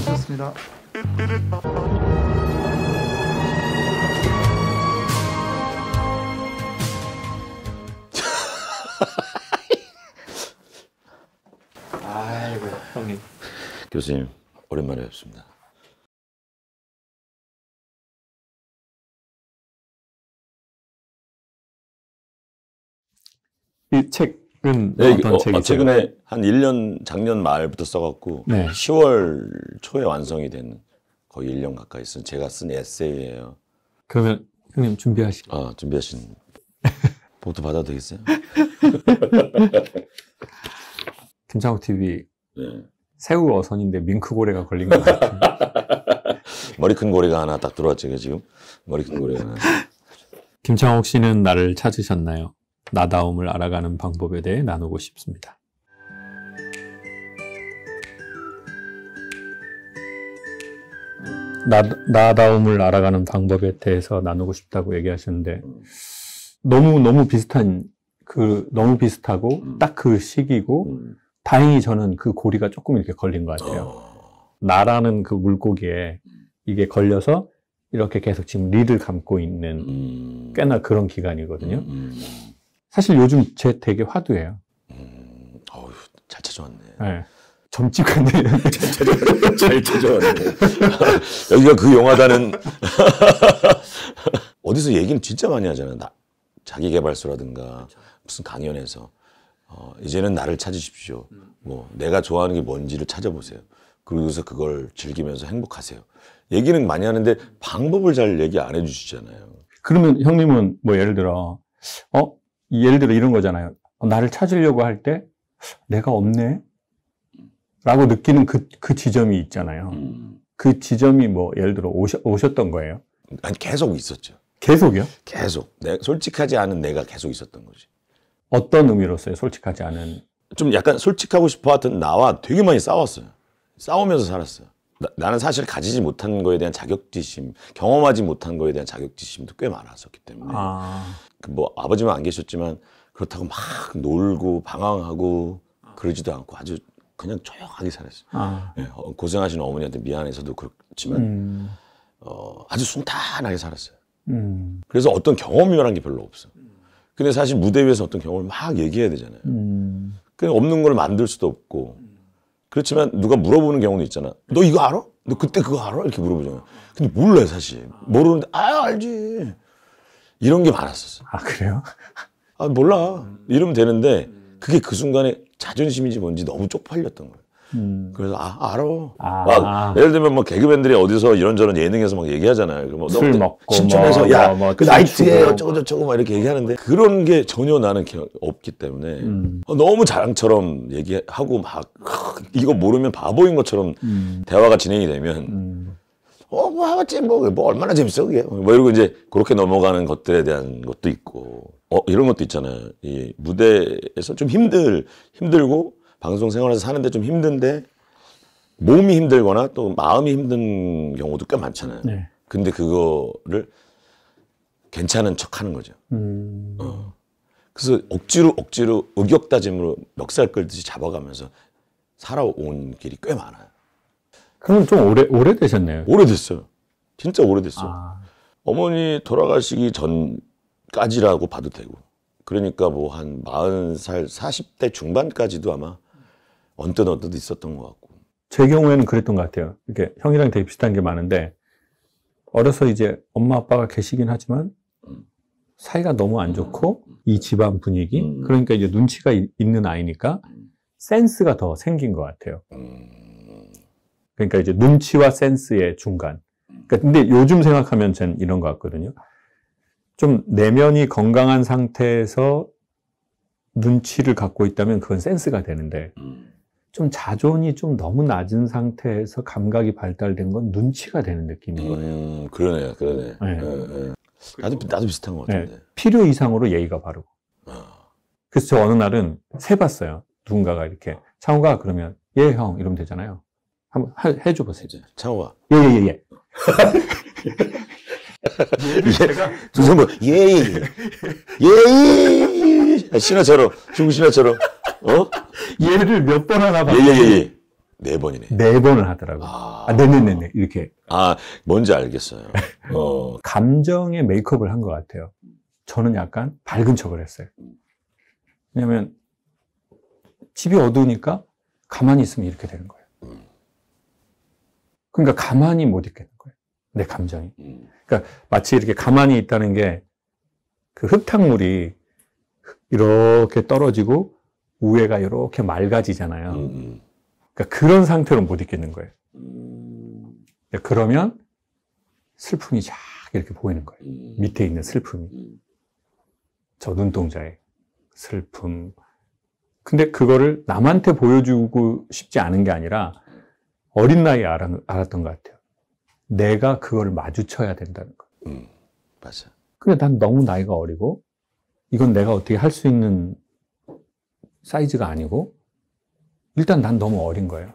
좋습니다. 아이고 형님. 교수님 오랜만에 뵙습니다. 이 책은 네, 어떤 책이세요? 최근에 한 1년 작년 말부터 써갖고 네. 10월 초에 완성이 된 거의 1년 가까이 쓴 제가 쓴 에세이예요. 그러면 형님 준비하시고. 준비하신 보도 받아도 되겠어요? 김창욱 TV 네. 새우 어선인데 밍크고래가 걸린 것 같아요. 머리 큰 고래가 하나 딱 들어왔죠 지금. 머리 큰 고래가 하나. 김창욱 씨는 나를 찾으셨나요? 나다움을 알아가는 방법에 대해 나누고 싶습니다. 나다움을 알아가는 방법에 대해서 나누고 싶다고 얘기하셨는데 너무 비슷한 너무 비슷하고 딱 그 시기고 다행히 저는 그 고리가 조금 이렇게 걸린 것 같아요. 나라는 그 물고기에 이게 걸려서 이렇게 계속 지금 리를 감고 있는 꽤나 그런 기간이거든요. 사실 요즘 제 되게 화두예요. 어휴, 잘 찾아왔네. 네. 점찍한데. 잘 찾아왔네. 여기가 그 영화다는. 어디서 얘기는 진짜 많이 하잖아. 자기계발서라든가 무슨 강연에서. 이제는 나를 찾으십시오. 뭐 내가 좋아하는 게 뭔지를 찾아보세요. 그러고서 그걸 즐기면서 행복하세요. 얘기는 많이 하는데 방법을 잘 얘기 안 해주시잖아요. 그러면 형님은 뭐 예를 들어 이런 거잖아요. 나를 찾으려고 할 때 내가 없네? 라고 느끼는 그 지점이 있잖아요. 그 지점이 뭐 예를 들어 오셨던 거예요? 아니 계속 있었죠. 계속이요? 계속. 솔직하지 않은 내가 계속 있었던 거지. 어떤 의미로서요? 솔직하지 않은. 좀 약간 솔직하고 싶어 하던 나와 되게 많이 싸웠어요. 싸우면서 살았어요. 나는 사실 가지지 못한 거에 대한 자격지심, 경험하지 못한 거에 대한 자격지심도 꽤 많았었기 때문에. 뭐 아버지만 안 계셨지만 그렇다고 막 놀고 방황하고 그러지도 않고 아주 그냥 조용하게 살았어요. 네, 고생하시는 어머니한테 미안해서도 그렇지만 아주 순탄하게 살았어요. 그래서 어떤 경험이라는 게 별로 없어. 근데 사실 무대 위에서 어떤 경험을 막 얘기해야 되잖아요. 그냥 없는 걸 만들 수도 없고. 그렇지만 누가 물어보는 경우도 있잖아. 너 이거 알아? 너 그때 그거 알아? 이렇게 물어보잖아요. 근데 몰라요 사실. 모르는데 알지. 이런 게 많았었어. 그래요? 몰라. 이러면 되는데 그게 그 순간에 자존심인지 뭔지 너무 쪽팔렸던 거예요. 그래서 알아. 막 예를 들면 뭐 개그맨들이 어디서 이런저런 예능에서 막 얘기하잖아요. 뭐 술 먹고 신촌에서 뭐 그 나이트에 어쩌고 저쩌고 막 이렇게 얘기하는데 그런 게 전혀 나는 없기 때문에 너무 자랑처럼 얘기하고 막 이거 모르면 바보인 것처럼 대화가 진행이 되면 뭐 하겠지 뭐 얼마나 재밌어 그게 뭐 이러고 이제 그렇게 넘어가는 것들에 대한 것도 있고 이런 것도 있잖아요. 이 무대에서 좀 힘들고 방송 생활에서 사는데 좀 힘든데 몸이 힘들거나 또 마음이 힘든 경우도 꽤 많잖아요. 네. 근데 그거를 괜찮은 척하는 거죠. 그래서 억지로 의격다짐으로 멱살 끌듯이 잡아가면서 살아온 길이 꽤 많아요. 그럼 좀 오래되셨네요. 오래됐어요. 진짜 오래됐어요. 어머니 돌아가시기 전까지라고 봐도 되고. 그러니까 뭐 한 40살, 40대 중반까지도 아마 언뜻 있었던 것 같고. 제 경우에는 그랬던 것 같아요. 이렇게 형이랑 되게 비슷한 게 많은데 어려서 이제 엄마 아빠가 계시긴 하지만 사이가 너무 안 좋고 이 집안 분위기 그러니까 이제 눈치가 있는 아이니까 센스가 더 생긴 것 같아요. 그러니까 이제 눈치와 센스의 중간. 그러니까 근데 요즘 생각하면 전 이런 것 같거든요. 좀 내면이 건강한 상태에서 눈치를 갖고 있다면 그건 센스가 되는데 좀 자존이 좀 너무 낮은 상태에서 감각이 발달된 건 눈치가 되는 느낌인 거예요. 그러네. 네. 나도 비슷한 것 같은데. 네. 필요 이상으로 예의가 바르고. 그래서 저 어느 날은 세봤어요. 누군가가 이렇게 창호가 그러면 예 형 이러면 되잖아요. 한번 해줘 보세요. 창호가 예. 두 손 뭐, 예이, 예이. 신화처럼, 중국 신화처럼, 어? 얘를 몇 번 하나 봤어. 예. 4번이네. 4번을 하더라고. 네네네네. 이렇게. 뭔지 알겠어요. 감정의 메이크업을 한 것 같아요. 저는 약간 밝은 척을 했어요. 왜냐면 집이 어두우니까 가만히 있으면 이렇게 되는 거예요. 그러니까 가만히 못 있겠는 거예요. 내 감정이. 그러니까 마치 이렇게 가만히 있다는 게 그 흙탕물이 이렇게 떨어지고 위에가 이렇게 맑아지잖아요. 그러니까 그런 상태로 못 있겠는 거예요. 그러면 슬픔이 쫙 이렇게 보이는 거예요. 밑에 있는 슬픔이. 저 눈동자에 슬픔. 근데 그거를 남한테 보여주고 싶지 않은 게 아니라 어린 나이에 알았던 것 같아요. 내가 그거를 마주쳐야 된다는 거. 맞아. 근데 난 너무 나이가 어리고 이건 내가 어떻게 할 수 있는 사이즈가 아니고 일단 난 너무 어린 거예요.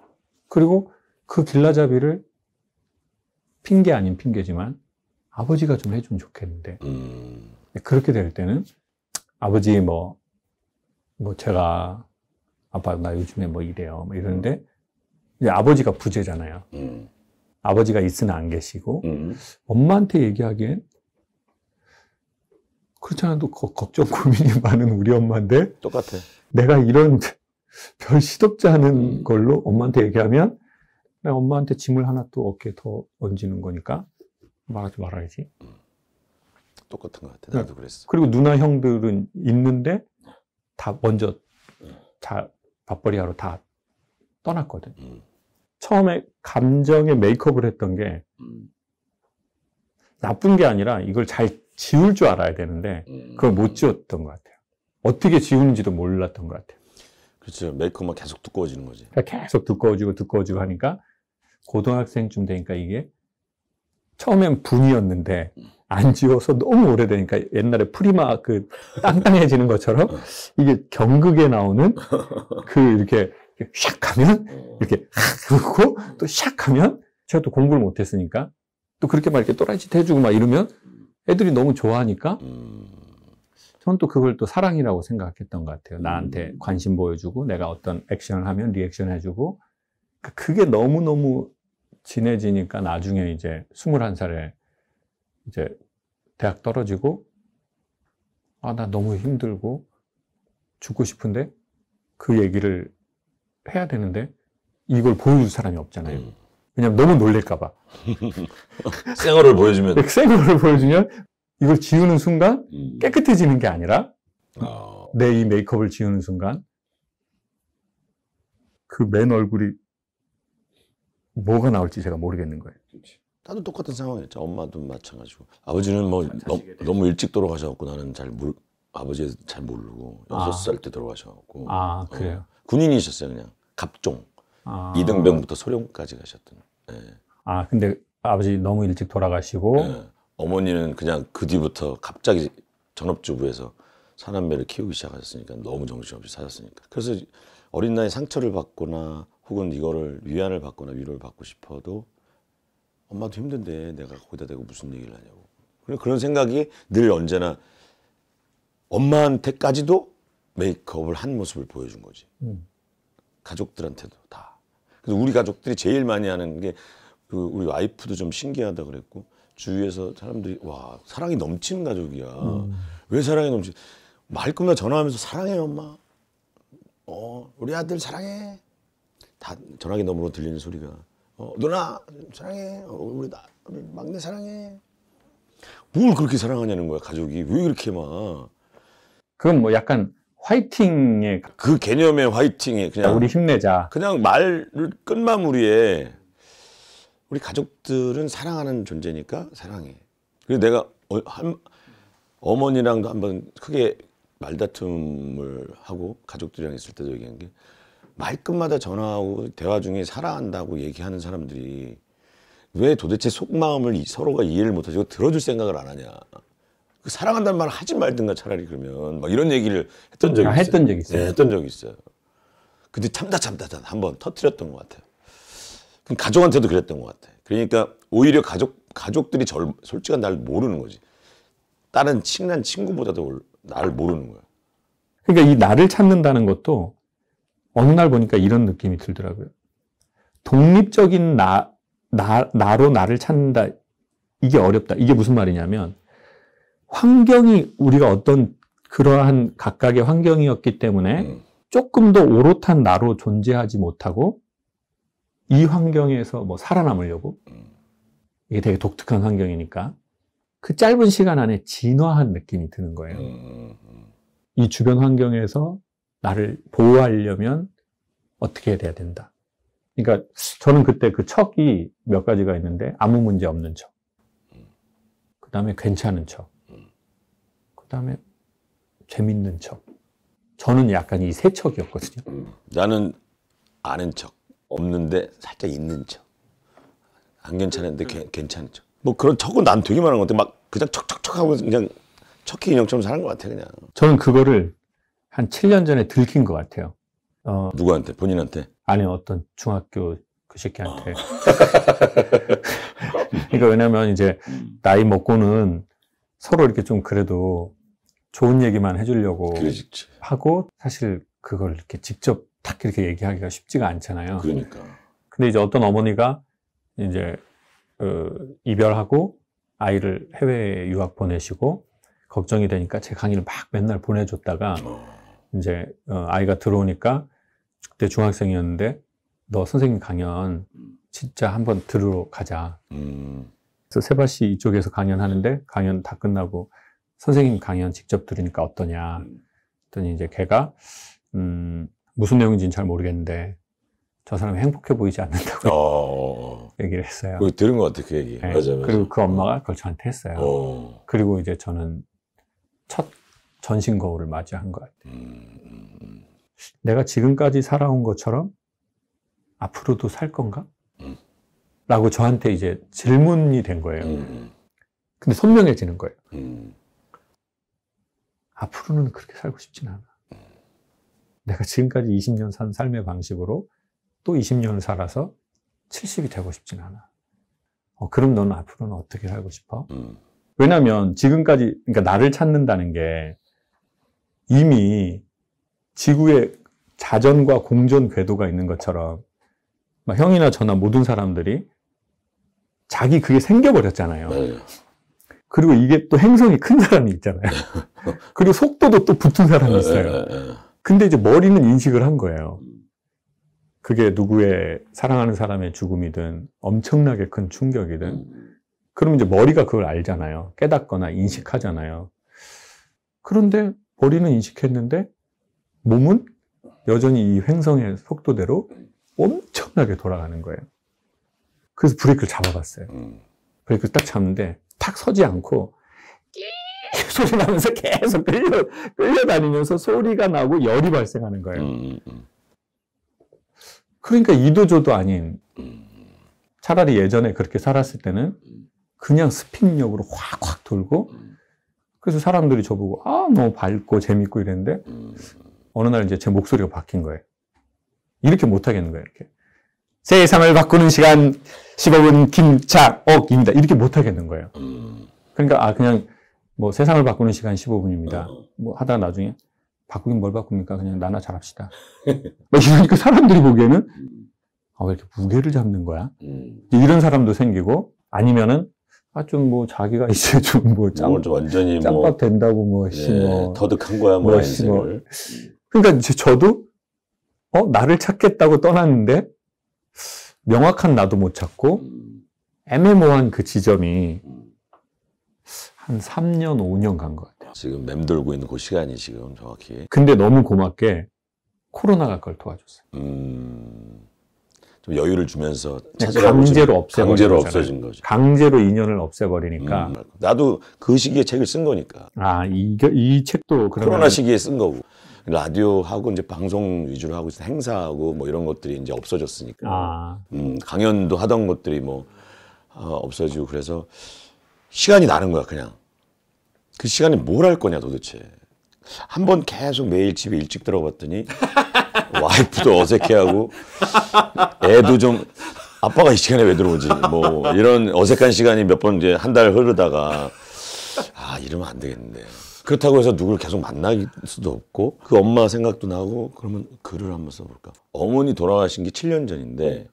그리고 그 길라잡이를 핑계 아닌 핑계지만 아버지가 좀 해주면 좋겠는데 그렇게 될 때는 아버지 뭐 제가 아빠 나 요즘에 뭐 이래요 뭐 이러는데 이제 아버지가 부재잖아요. 아버지가 있으나 안 계시고 엄마한테 얘기하기엔 그렇잖아. 또 걱정 고민이 많은 우리 엄마인데 똑같아. 내가 이런 별 시덥지 않은 걸로 엄마한테 얘기하면 내가 엄마한테 짐을 하나 또 어깨에 더 얹는 거니까 말하지 말아야지. 똑같은 것 같아. 나도 그랬어. 그리고 누나 형들은 있는데 다 먼저 다 밥벌이 하러 다 떠났거든. 처음에 감정의 메이크업을 했던 게 나쁜 게 아니라 이걸 잘 지울 줄 알아야 되는데 그걸 못 지웠던 것 같아요. 어떻게 지우는지도 몰랐던 것 같아요. 그렇죠. 메이크업만 계속 두꺼워지는 거지. 계속 두꺼워지고 하니까 고등학생쯤 되니까 이게 처음엔 분이었는데 안 지워서 너무 오래되니까 옛날에 프리마 그 땅땅해지는 것처럼 이게 경극에 나오는 그 이렇게 샥 하면 이렇게 그렇고 또 샥 하면 제가 또 공부를 못했으니까 또 그렇게 막 이렇게 또라이짓 해주고 막 이러면 애들이 너무 좋아하니까 저는 또 그걸 또 사랑이라고 생각했던 것 같아요. 나한테 관심 보여주고 내가 어떤 액션을 하면 리액션 해주고 그게 너무너무 진해지니까 나중에 이제 21살에 이제 대학 떨어지고 나 너무 힘들고 죽고 싶은데 그 얘기를 해야 되는데 이걸 보여줄 사람이 없잖아요. 왜냐면 너무 놀랄까 봐. 생얼을 보여주면 생얼을 보여주면 이걸 지우는 순간 깨끗해지는 게 아니라 내 이 메이크업을 지우는 순간 그 맨 얼굴이 뭐가 나올지 제가 모르겠는 거예요. 나도 똑같은 상황이었죠. 엄마도 마찬가지고. 아버지는 뭐 너무 일찍 돌아가셔갖고 나는 아버지 잘 모르고 6살 때 돌아가셔갖고. 그래요? 군인이셨어요. 그냥 갑종. 이등병부터 소령까지 가셨던. 네. 근데 아버지 너무 일찍 돌아가시고 네. 어머니는 그냥 그 뒤부터 갑자기 전업주부에서 사남매를 키우기 시작하셨으니까 너무 정신없이 사셨으니까. 그래서 어린 나이에 상처를 받거나 혹은 이거를 위안을 받거나 위로를 받고 싶어도 엄마도 힘든데 내가 거기다 대고 무슨 얘기를 하냐고. 그런 생각이 늘 언제나 엄마한테까지도 메이크업을 한 모습을 보여준 거지. 가족들한테도 다. 그래서 우리 가족들이 제일 많이 하는 게 우리 와이프도 좀 신기하다 그랬고 주위에서 사람들이 와 사랑이 넘치는 가족이야. 왜 사랑이 넘치? 말끝마다 전화하면서 사랑해 엄마. 우리 아들 사랑해. 다 전화기 너머로 들리는 소리가 누나 사랑해. 우리 막내 사랑해. 뭘 그렇게 사랑하냐는 거야 가족이. 왜 그렇게 막. 그건 뭐 약간 화이팅의 그 개념의 화이팅에 그냥 우리 힘내자. 그냥 말 끝마무리에 우리 가족들은 사랑하는 존재니까 사랑해. 그래서 내가 어머니랑도 한번 크게 말다툼을 하고 가족들이랑 있을 때도 얘기한 게 말끝마다 전화하고 대화 중에 사랑한다고 얘기하는 사람들이 왜 도대체 속마음을 서로가 이해를 못하고 들어줄 생각을 안 하냐. 그 사랑한다는 말을 하지 말든가 차라리 그러면 막 이런 얘기를 했던 적이 있어요. 했던 적이 있어요. 네, 했던 적이 있어요. 근데 참다 한번 터뜨렸던 것 같아요. 그럼 가족한테도 그랬던 것 같아요. 그러니까 오히려 가족 가족들이 솔직한 날 모르는 거지. 다른 친한 친구보다도 나를 모르는 거야. 그러니까 이 나를 찾는다는 것도 어느 날 보니까 이런 느낌이 들더라고요. 독립적인 나로 나를 찾는다. 이게 어렵다. 이게 무슨 말이냐면 환경이 우리가 어떤 그러한 각각의 환경이었기 때문에 조금 더 오롯한 나로 존재하지 못하고 이 환경에서 뭐 살아남으려고 이게 되게 독특한 환경이니까 그 짧은 시간 안에 진화한 느낌이 드는 거예요. 이 주변 환경에서 나를 보호하려면 어떻게 돼야 된다. 그러니까 저는 그때 그 척이 몇 가지가 있는데 아무 문제 없는 척, 그 다음에 괜찮은 척, 그 다음에 재밌는 척. 저는 약간 이 세 척이었거든요. 나는 아는 척, 없는데 살짝 있는 척, 안 괜찮은데 괜찮은 척. 뭐 그런 척은 난 되게 많은 것 같아. 막 그냥 척척척 하고 그냥 척키 인형처럼 사는 것 같아 그냥. 저는 그거를 한 7년 전에 들킨 것 같아요. 누구한테? 본인한테? 아니 어떤 중학교 그 새끼한테. 그러니까 왜냐면 이제 나이 먹고는 서로 이렇게 좀 그래도 좋은 얘기만 해주려고 그렇지. 하고 사실 그걸 이렇게 직접 딱 이렇게 얘기하기가 쉽지가 않잖아요. 그러니까. 근데 이제 어떤 어머니가 이제 이별하고 아이를 해외에 유학 보내시고 걱정이 되니까 제 강의를 막 맨날 보내줬다가 이제 아이가 들어오니까 그때 중학생이었는데 너 선생님 강연 진짜 한번 들으러 가자. 그래서 세바시 이쪽에서 강연하는데 강연 다 끝나고 선생님 강연 직접 들으니까 어떠냐. 그랬더니 이제 걔가 무슨 내용인지는 잘 모르겠는데 저 사람이 행복해 보이지 않는다고 얘기를 했어요. 그거 들은 것 같아 그 얘기. 네. 맞아. 그리고 그 엄마가 그걸 저한테 했어요. 그리고 이제 저는 첫 전신 거울을 맞이한 것 같아요. 내가 지금까지 살아온 것처럼 앞으로도 살 건가? 라고 저한테 이제 질문이 된 거예요. 근데 선명해지는 거예요. 앞으로는 그렇게 살고 싶진 않아. 내가 지금까지 20년 산 삶의 방식으로 또 20년을 살아서 70이 되고 싶진 않아. 그럼 너는 앞으로는 어떻게 살고 싶어? 왜냐면 지금까지, 그러니까 나를 찾는다는 게 이미 지구에 자전과 공전 궤도가 있는 것처럼 막 형이나 저나 모든 사람들이 자기 그게 생겨버렸잖아요. 맞아요. 그리고 이게 또 행성이 큰 사람이 있잖아요. 그리고 속도도 또 붙은 사람이 있어요. 근데 이제 머리는 인식을 한 거예요. 그게 누구의 사랑하는 사람의 죽음이든 엄청나게 큰 충격이든 그럼 이제 머리가 그걸 알잖아요. 깨닫거나 인식하잖아요. 그런데 머리는 인식했는데 몸은 여전히 이 횡성의 속도대로 엄청나게 돌아가는 거예요. 그래서 브레이크를 잡아봤어요. 브레이크를 딱 잡는데 탁 서지 않고 소리 나면서 계속 끌려다니면서 소리가 나고 열이 발생하는 거예요. 그러니까 이도저도 아닌, 차라리 예전에 그렇게 살았을 때는 그냥 스피닝력으로 확확 돌고, 그래서 사람들이 저보고 너무 밝고 재밌고 이랬는데 어느 날 이제 제 목소리가 바뀐 거예요. 이렇게 못 하겠는 거예요. 이렇게 세상을 바꾸는 시간 15분 김창옥입니다. 이렇게 못 하겠는 거예요. 그러니까 그냥 뭐 세상을 바꾸는 시간 15분입니다. 뭐 하다가 나중에 바꾸긴 뭘 바꿉니까? 그냥 나나 잘합시다. 이러니까 사람들이 보기에는 왜 이렇게 무게를 잡는 거야? 이런 사람도 생기고, 아니면은 좀 뭐 자기가 이제 좀 뭐 완전히 짬밥 된다고 뭐 터득한 거야 뭐 인생을. 그러니까 이제 저도 나를 찾겠다고 떠났는데 명확한 나도 못 찾고 애매모호한 그 지점이 한 3년, 5년 간 것 같아요. 지금 맴돌고 있는 그 시간이 지금 정확히. 근데 너무 고맙게 코로나가 그걸 도와줬어요. 좀 여유를 주면서 강제로 없애진 거죠. 강제로 인연을 없애버리니까. 나도 그 시기에 책을 쓴 거니까. 이 책도 코로나 시기에 쓴 거고. 라디오 하고 이제 방송 위주로 하고 있어 행사하고 뭐 이런 것들이 이제 없어졌으니까. 강연도 하던 것들이 뭐 없어지고 그래서 시간이 나는 거야 그냥. 그 시간에 뭘 할 거냐 도대체. 한 번 계속 매일 집에 일찍 들어갔더니 와이프도 어색해하고 애도 좀 아빠가 이 시간에 왜 들어오지? 뭐 이런 어색한 시간이 몇 번 이제 한 달 흐르다가 이러면 안 되겠는데. 그렇다고 해서 누굴 계속 만날 수도 없고 그 엄마 생각도 나고 그러면 글을 한번 써볼까? 어머니 돌아가신 게 7년 전인데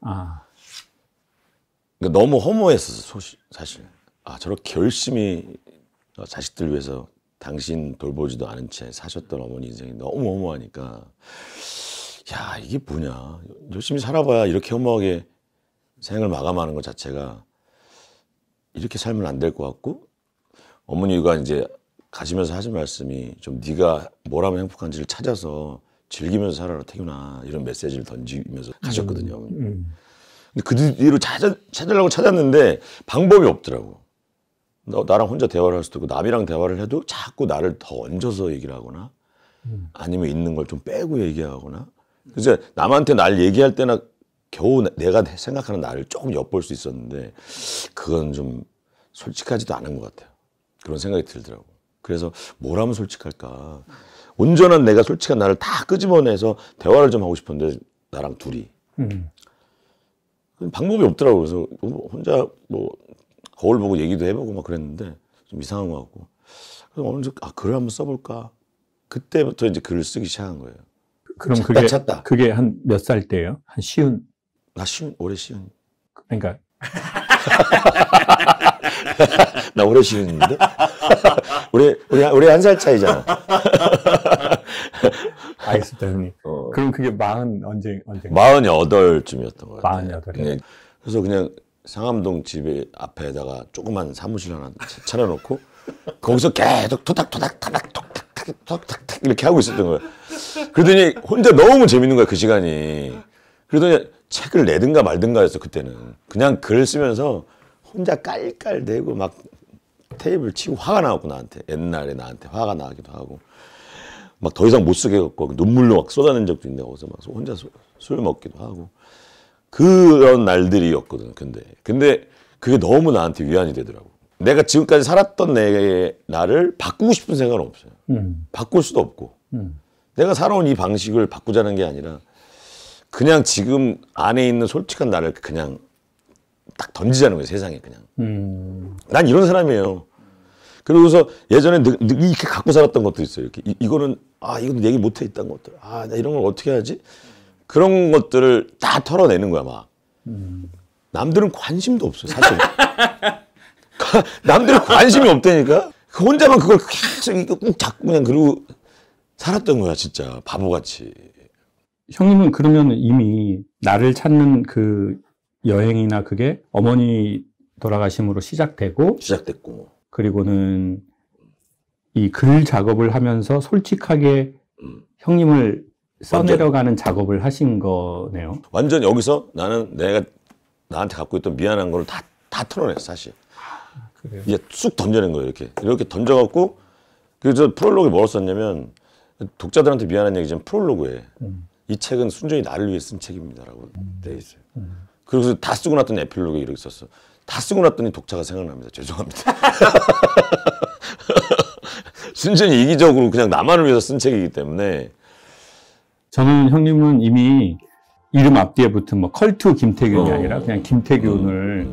그러니까 너무 허무했었어 사실. 저렇게 열심히 자식들 위해서 당신 돌보지도 않은 채 사셨던 어머니 인생이 너무 허무하니까 이게 뭐냐, 열심히 살아봐야 이렇게 허무하게 생을 마감하는 것 자체가 이렇게 살면 안 될 것 같고, 어머니가 이제 가시면서 하신 말씀이 좀 네가 뭘 하면 행복한지를 찾아서 즐기면서 살아라 태균아, 이런 메시지를 던지면서 가셨거든요. 어머니. 근데 그 뒤로 찾으려고 찾았는데 방법이 없더라고. 나랑 혼자 대화를 할 수도 있고 남이랑 대화를 해도 자꾸 나를 더 얹어서 얘기를 하거나 아니면 있는 걸 좀 빼고 얘기하거나. 그래서 남한테 날 얘기할 때나 겨우 내가 생각하는 나를 조금 엿볼 수 있었는데 그건 좀 솔직하지도 않은 것 같아요. 그런 생각이 들더라고. 그래서 뭘 하면 솔직할까. 온전한 내가 솔직한 나를 다 끄집어내서 대화를 좀 하고 싶은데 나랑 둘이. 방법이 없더라고. 그래서 혼자 뭐 거울 보고 얘기도 해보고 막 그랬는데 좀 이상한 것 같고. 그래서 어느 정도 글을 한번 써볼까. 그때부터 이제 글을 쓰기 시작한 거예요. 그럼 찾다. 그게 한 몇 살 때예요? 한 시운? 나 올해 시운. 그러니까 나 올해 시운인데? 우리 한 살 차이잖아. 알겠습니다, 형님. 그럼 그게 40 언제? 48쯤이었던 것 같아요. 48이요? 그래서 그냥 상암동 집에 앞에다가 조그만 사무실 하나 차려놓고 거기서 계속 토닥토닥 이렇게 하고 있었던 거예요. 그러더니 혼자 너무 재밌는 거야, 그 시간이. 그러더니 책을 내든가 말든가 했어, 그때는. 그냥 글 쓰면서 혼자 깔깔대고 막 테이블 치고 화가 나갖고 나한테. 옛날에 나한테 화가 나기도 하고. 막 더 이상 못 쓰게 갖고 눈물로 막 쏟아낸 적도 있는데 거기서 막 혼자 술 먹기도 하고. 그런 날들이었거든. 근데 그게 너무 나한테 위안이 되더라고. 내가 지금까지 살았던 나를 바꾸고 싶은 생각은 없어요. 바꿀 수도 없고. 내가 살아온 이 방식을 바꾸자는 게 아니라 그냥 지금 안에 있는 솔직한 나를 그냥 딱 던지자는 거예요, 세상에 그냥. 난 이런 사람이에요. 그러고서 예전에 이렇게 갖고 살았던 것도 있어요. 이렇게 이거는 이건 얘기 못해 있던 것들. 나 이런 걸 어떻게 하지? 그런 것들을 다 털어내는 거야, 막. 남들은 관심도 없어요, 사실. 남들은 관심이 없다니까? 혼자만 그걸 계속 꾹 잡고 그냥 그러고 살았던 거야, 진짜. 바보같이. 형님은 그러면 이미 나를 찾는 그 여행이나 그게 어머니 돌아가심으로 시작됐고, 그리고는 이 글 작업을 하면서 솔직하게 형님을 써내려가는 작업을 하신 거네요. 완전 여기서 나는 내가 나한테 갖고 있던 미안한 걸 다 털어냈어, 사실. 그래요? 이제 쑥 던져낸 거예요, 이렇게 던져갖고. 그래서 프롤로그에 뭘 썼냐면, 독자들한테 미안한 얘기지만 프롤로그에 이 책은 순전히 나를 위해 쓴 책입니다라고 돼 있어요. 그래서 다 쓰고 났더니 에필로그에 이렇게 썼어. 다 쓰고 났더니 독자가 생각납니다. 죄송합니다. 순전히 이기적으로 그냥 나만을 위해서 쓴 책이기 때문에. 저는 형님은 이미 이름 앞뒤에 붙은 뭐 컬투 김태균이 아니라 그냥 김태균을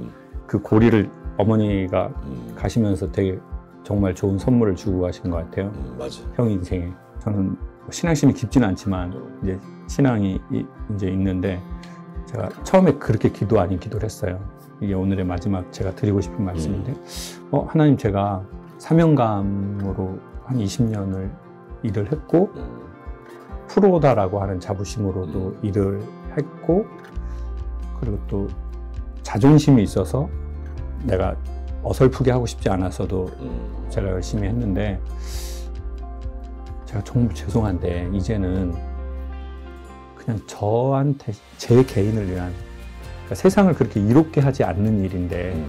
그 고리를 어머니가 가시면서 되게 정말 좋은 선물을 주고 가신 것 같아요. 맞아. 형 인생에. 저는 신앙심이 깊지는 않지만 이제 신앙이 이제 있는데 제가 처음에 그렇게 기도 아닌 기도를 했어요. 이게 오늘의 마지막 제가 드리고 싶은 말씀인데 하나님, 제가 사명감으로 한 20년을 일을 했고 프로다라고 하는 자부심으로도 일을 했고, 그리고 또 자존심이 있어서 내가 어설프게 하고 싶지 않아서도 제가 열심히 했는데, 제가 정말 죄송한데 이제는 그냥 저한테, 제 개인을 위한, 그러니까 세상을 그렇게 이롭게 하지 않는 일인데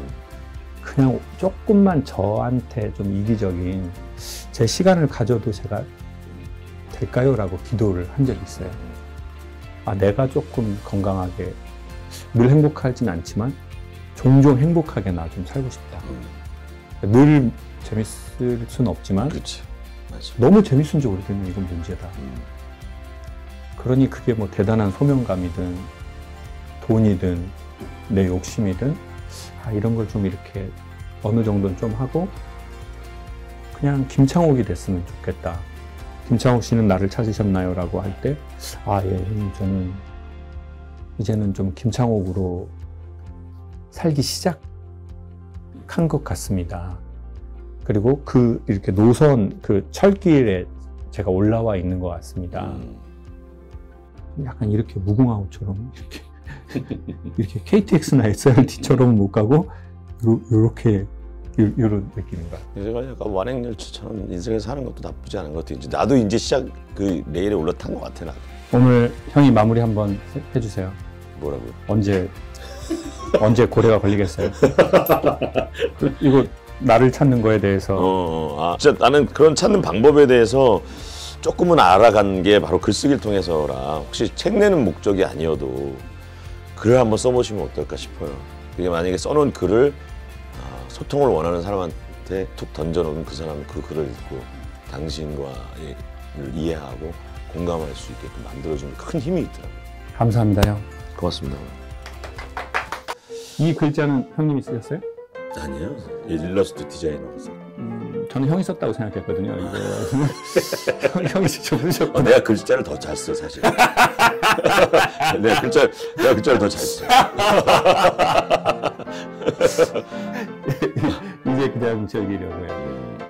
그냥 조금만 저한테 좀 이기적인 제 시간을 가져도 제가 될까요? 라고 기도를 한 적이 있어요. 내가 조금 건강하게, 늘 행복하진 않지만 종종 행복하게 나 좀 살고 싶다. 늘 재밌을 수는 없지만 그치. 맞아. 너무 재밌은 지 오래되면 이건 문제다. 그러니 그게 뭐 대단한 소명감이든 돈이든 내 욕심이든 이런 걸 좀 이렇게 어느 정도는 좀 하고 그냥 김창옥이 됐으면 좋겠다. 김창옥 씨는 나를 찾으셨나요? 라고 할 때 예, 저는 이제는 좀 김창옥으로 살기 시작한 것 같습니다. 그리고 이렇게 노선 철길에 제가 올라와 있는 것 같습니다. 약간 이렇게 무궁화호처럼 이렇게 KTX나 SRT처럼 못 가고 요렇게 이런 느낌인가. 제가 약간 완행열차처럼 인생을 사는 것도 나쁘지 않은 것 같아요. 이제 나도 이제 레일에 올라탄 것 같아. 나도. 오늘 형이 마무리 한번 해주세요. 뭐라고요? 언제 고래가 걸리겠어요? 이거 나를 찾는 거에 대해서. 진짜 나는 그런 찾는 방법에 대해서 조금은 알아간 게 바로 글쓰기를 통해서라. 혹시 책 내는 목적이 아니어도 글을 한번 써보시면 어떨까 싶어요. 그게 만약에 써놓은 글을 소통을 원하는 사람한테 툭 던져놓으면 그 사람은 그 글을 읽고 당신과를 이해하고 공감할 수 있게끔 만들어주는 큰 힘이 있더라고요. 감사합니다, 형. 고맙습니다. 이 글자는 형님이 쓰셨어요? 아니요. 일러스트 디자이너가 써. 저는 형이 썼다고 생각했거든요. 이거 형이 직접 쓰셨고. 내가 글자를 더 잘 써, 사실. 내가 글자를 더 잘 써. 이제 그냥 저기려고 해요.